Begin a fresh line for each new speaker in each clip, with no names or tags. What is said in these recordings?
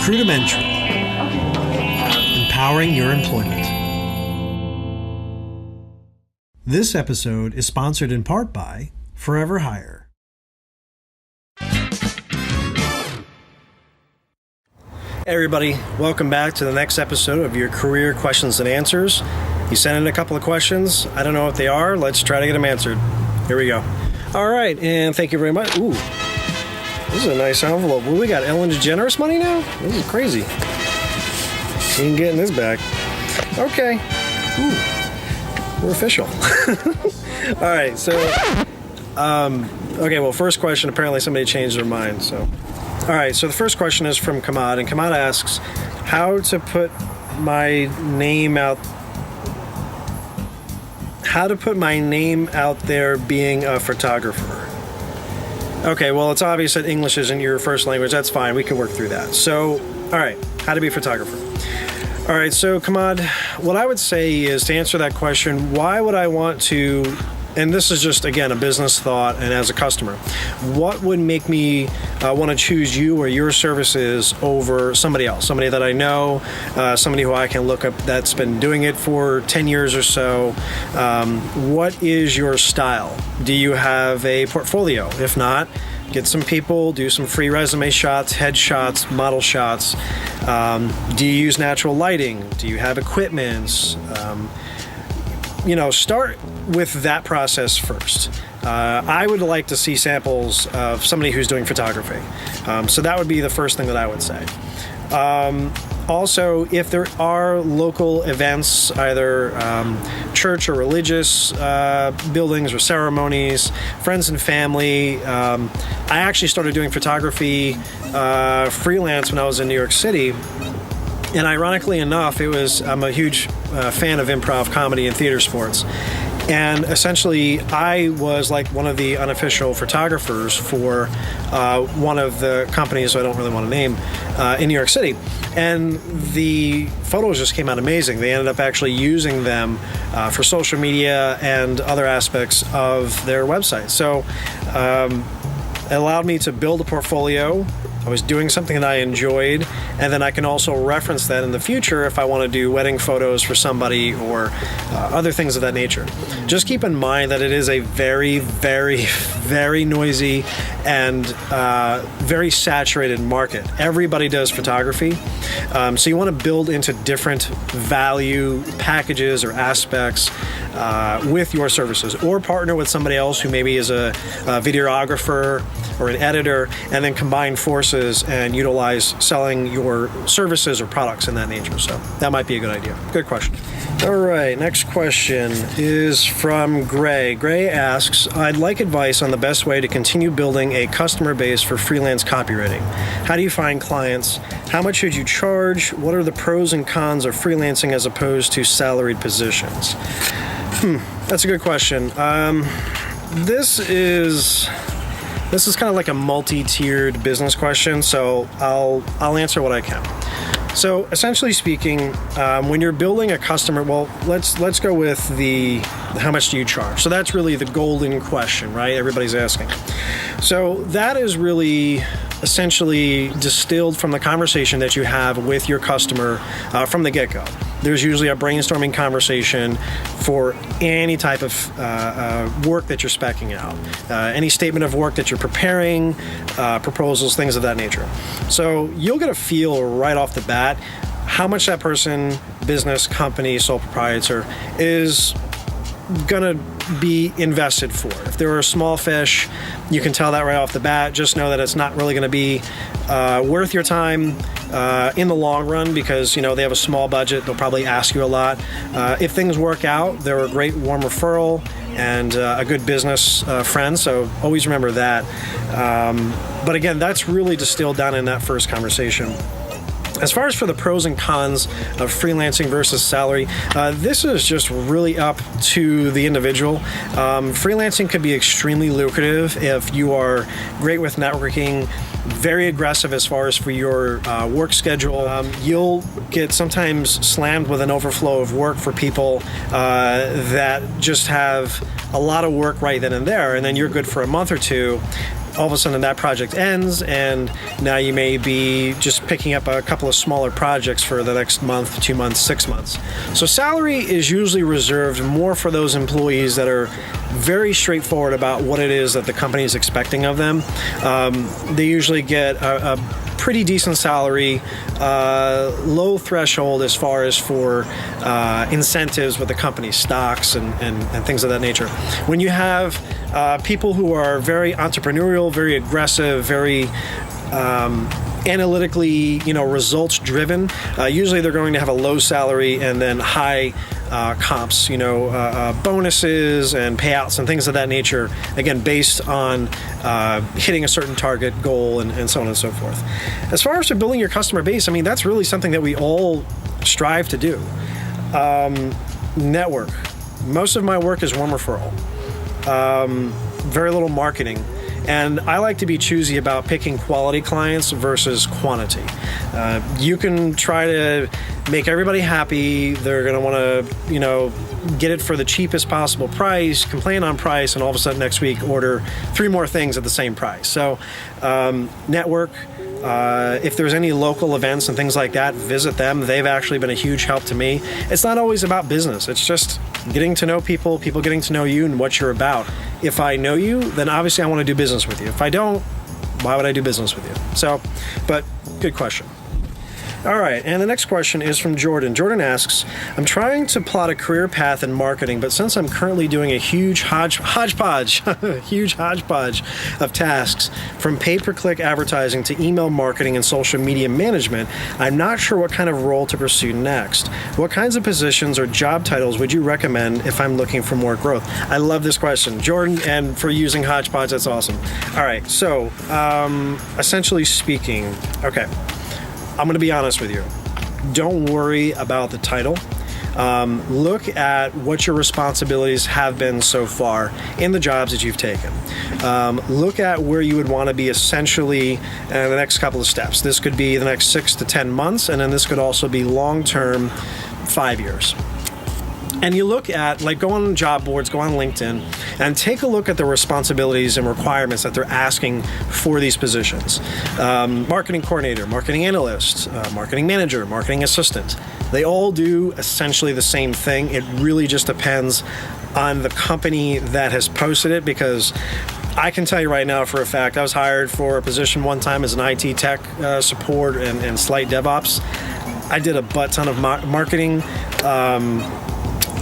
Recruitamentary. Empowering your employment. This episode is sponsored in part by Forever Hire. Hey everybody, welcome back to the next episode of your Career Questions and Answers. You sent in a couple of questions. I don't know what they are. Let's try to get them answered. Here we go. All right, and thank you very much. Ooh, this is a nice envelope. Ooh, we got Ellen DeGeneres money now? This is crazy. You can get in this bag. Okay. Ooh, we're official. All right, so, okay, well, first question, apparently somebody changed their mind, so. All right, so the first question is from Kamad, and Kamad asks, how to put my name out there being a photographer. Okay, well, it's obvious that English isn't your first language. That's fine. We can work through that. So, all right, how to be a photographer. All right, so Kamad, what I would say is to answer that question, why would I want to, and this is just, again, a business thought and as a customer, what would make me want to choose you or your services over somebody else, somebody that I know, somebody who I can look up that's been doing it for 10 years or so? What is your style? Do you have a portfolio? If not, get some people, do some free resume shots, headshots, model shots. Do you use natural lighting? Do you have equipment? Start with that process first. I would like to see samples of somebody who's doing photography. So that would be the first thing that I would say. Also, if there are local events, either church or religious buildings or ceremonies, friends and family, I actually started doing photography freelance when I was in New York City. And ironically enough, I'm a huge fan of improv comedy and theater sports. And essentially, I was like one of the unofficial photographers for one of the companies, so I don't really want to name, in New York City. And the photos just came out amazing. They ended up actually using them for social media and other aspects of their website. So it allowed me to build a portfolio. I was doing something that I enjoyed, and then I can also reference that in the future if I want to do wedding photos for somebody or other things of that nature. Just keep in mind that it is a very, very, very noisy and very saturated market. Everybody does photography, so you want to build into different value packages or aspects with your services, or partner with somebody else who maybe is a videographer or an editor, and then combine forces and utilize selling your services or products in that nature. So that might be a good idea. Good question. All right, next question is from Gray. Gray asks, I'd like advice on the best way to continue building a customer base for freelance copywriting. How do you find clients? How much should you charge? What are the pros and cons of freelancing as opposed to salaried positions? That's a good question. This is kind of like a multi-tiered business question, so I'll answer what I can. So essentially speaking, when you're building a customer, well, let's go with the how much do you charge? So that's really the golden question, right? Everybody's asking. So that is really essentially distilled from the conversation that you have with your customer from the get-go. There's usually a brainstorming conversation for any type of work that you're speccing out, any statement of work that you're preparing, proposals, things of that nature. So you'll get a feel right off the bat how much that person, business, company, sole proprietor, is gonna be invested for. If they're a small fish, you can tell that right off the bat. Just know that it's not really gonna be worth your time in the long run because, they have a small budget. They'll probably ask you a lot. If things work out, they're a great warm referral and a good business friend, so always remember that. But again, that's really distilled down in that first conversation. As far as for the pros and cons of freelancing versus salary, this is just really up to the individual. Freelancing could be extremely lucrative if you are great with networking, very aggressive as far as for your work schedule. You'll get sometimes slammed with an overflow of work for people that just have a lot of work right then and there, and then you're good for a month or two. all of a sudden that project ends, and now you may be just picking up a couple of smaller projects for the next month, 2 months, 6 months. So salary is usually reserved more for those employees that are very straightforward about what it is that the company is expecting of them. They usually get a pretty decent salary, low threshold as far as for incentives with the company, stocks and things of that nature. When you have people who are very entrepreneurial, very aggressive, very analytically, results driven, usually they're going to have a low salary and then high comps, bonuses and payouts and things of that nature, again, based on hitting a certain target goal and so on and so forth. As far as for building your customer base, I mean, that's really something that we all strive to do. Network. Most of my work is warm referral. Very little marketing. And I like to be choosy about picking quality clients versus quantity. You can try to make everybody happy. They're going to want to, get it for the cheapest possible price, complain on price, and all of a sudden next week order 3 more things at the same price. So network. If there's any local events and things like that, visit them. They've actually been a huge help to me. It's not always about business. It's just getting to know people getting to know you and what you're about. If I know you, then obviously I want to do business with you. If I don't, why would I do business with you? So, but good question. All right, and the next question is from Jordan. Jordan asks, I'm trying to plot a career path in marketing, but since I'm currently doing a huge hodgepodge of tasks, from pay-per-click advertising to email marketing and social media management, I'm not sure what kind of role to pursue next. What kinds of positions or job titles would you recommend if I'm looking for more growth? I love this question, Jordan, and for using hodgepodge, that's awesome. All right, so essentially speaking, okay. I'm going to be honest with you. Don't worry about the title. Look at what your responsibilities have been so far in the jobs that you've taken. Look at where you would want to be essentially in the next couple of steps. This could be the next 6 to 10 months, and then this could also be long-term, 5 years. And you look at, go on job boards, go on LinkedIn, and take a look at the responsibilities and requirements that they're asking for these positions. Marketing coordinator, marketing analyst, marketing manager, marketing assistant. They all do essentially the same thing. It really just depends on the company that has posted it, because I can tell you right now for a fact, I was hired for a position one time as an IT tech support and slight DevOps. I did a butt ton of marketing,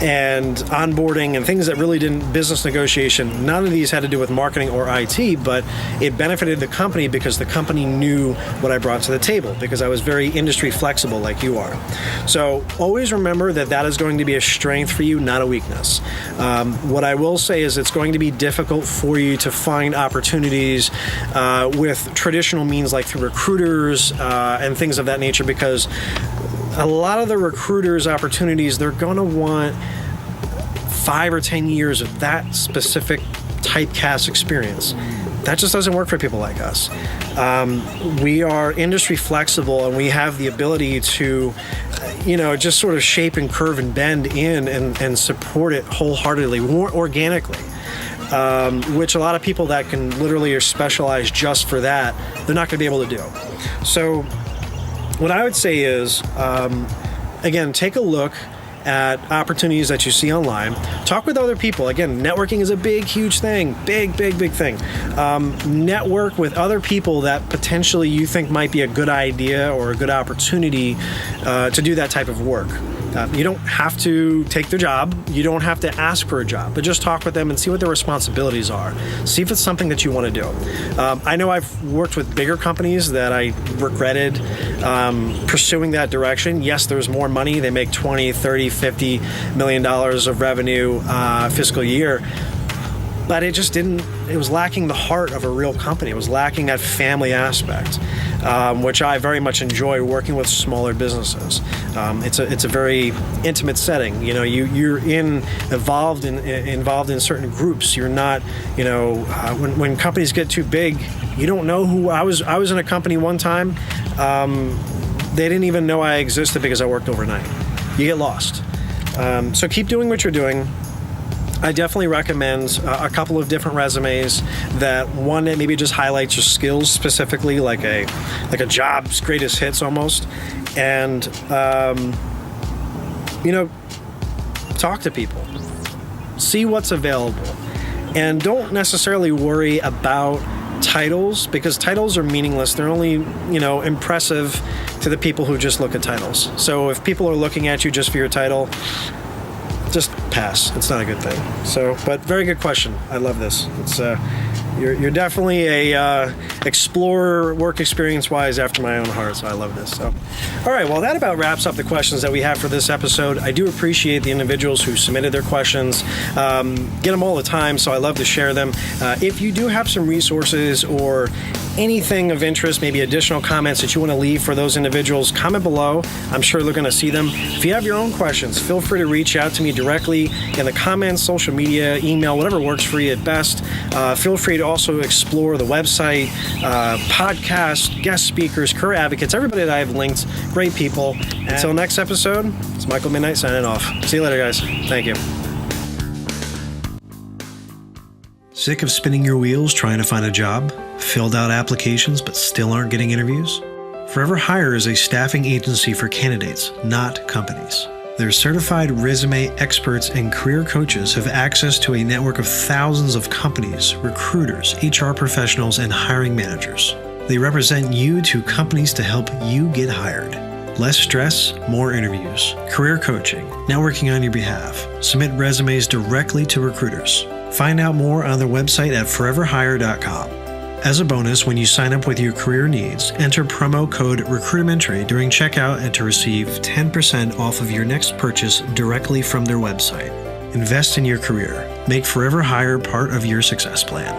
and onboarding and things that really didn't, business negotiation, none of these had to do with marketing or IT, but it benefited the company because the company knew what I brought to the table, because I was very industry flexible like you are. So always remember that that is going to be a strength for you, not a weakness. What I will say is it's going to be difficult for you to find opportunities with traditional means like through recruiters and things of that nature, because a lot of the recruiters' opportunities, they're going to want 5 or 10 years of that specific typecast experience. That just doesn't work for people like us. We are industry flexible, and we have the ability to, just sort of shape and curve and bend in and support it wholeheartedly, more organically. Which a lot of people that can literally are specialized just for that, they're not going to be able to do. So what I would say is, again, take a look at opportunities that you see online. Talk with other people. Again, networking is a big, huge thing. Big thing. Network with other people that potentially you think might be a good idea or a good opportunity to do that type of work. You don't have to take their job. You don't have to ask for a job, but just talk with them and see what their responsibilities are. See if it's something that you want to do. I know I've worked with bigger companies that I regretted pursuing that direction. Yes, there's more money. They make $20, $30, $50 million of revenue fiscal year. But it just didn't, it was lacking the heart of a real company. It was lacking that family aspect, which I very much enjoy working with smaller businesses. It's a very intimate setting. You're involved in certain groups. You're not, when companies get too big, you don't know who. I was in a company one time. They didn't even know I existed because I worked overnight. You get lost. So keep doing what you're doing. I definitely recommend a couple of different resumes. That one that maybe just highlights your skills specifically, like a job's greatest hits almost, and talk to people, see what's available, and don't necessarily worry about titles, because titles are meaningless. They're only impressive to the people who just look at titles. So if people are looking at you just for your title, just pass. It's not a good thing. So, but very good question. I love this. It's you're definitely a explorer, work experience wise, after my own heart. So I love this. So, all right. Well, that about wraps up the questions that we have for this episode. I do appreciate the individuals who submitted their questions. Get them all the time, so I love to share them. If you do have some resources or anything of interest, maybe additional comments that you want to leave for those individuals, comment below. I'm sure they're going to see them. If you have your own questions, feel free to reach out to me directly in the comments, social media, email, whatever works for you at best. Feel free to also explore the website, podcast, guest speakers, career advocates, everybody that I've linked, great people. Until next episode, it's Michael MidKnight signing off. See you later, guys. Thank you. Sick of spinning your wheels trying to find a job? Filled out applications but still aren't getting interviews? Forever Hire is a staffing agency for candidates, not companies. Their certified resume experts and career coaches have access to a network of thousands of companies, recruiters, HR professionals, and hiring managers. They represent you to companies to help you get hired. Less stress, more interviews, career coaching, networking on your behalf. Submit resumes directly to recruiters. Find out more on their website at foreverhire.com. As a bonus, when you sign up with your career needs, enter promo code Recruitamentary during checkout and to receive 10% off of your next purchase directly from their website. Invest in your career. Make Forever Hire part of your success plan.